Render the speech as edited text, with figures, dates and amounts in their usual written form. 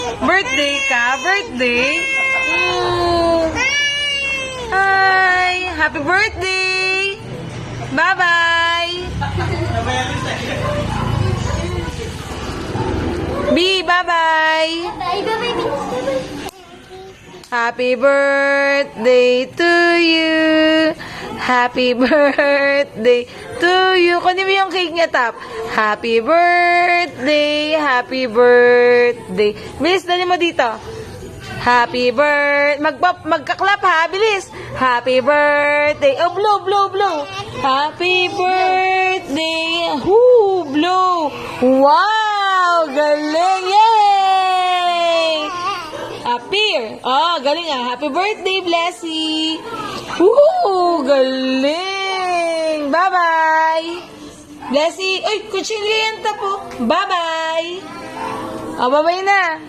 Birthday ka? Birthday? Hi! Happy birthday! Bye-bye! B, bye-bye! Happy birthday to you! Happy birthday to you! Kunin mo yung cake niya, Tap. Happy birthday! Happy birthday! Bilis, dali mo dito. Happy birthday! Magka-clap ha! Bilis! Happy birthday! Oh, blow, blow, blow! Happy birthday! Whoo! Blow! Wow! Galing! Yay! Appear! Oh, galing ah! Happy birthday, Blessy! Woo! Galing! Bye-bye! Blessy! Uy! Kutsilyo yan, Tapo! Bye-bye! Oh, bye-bye na!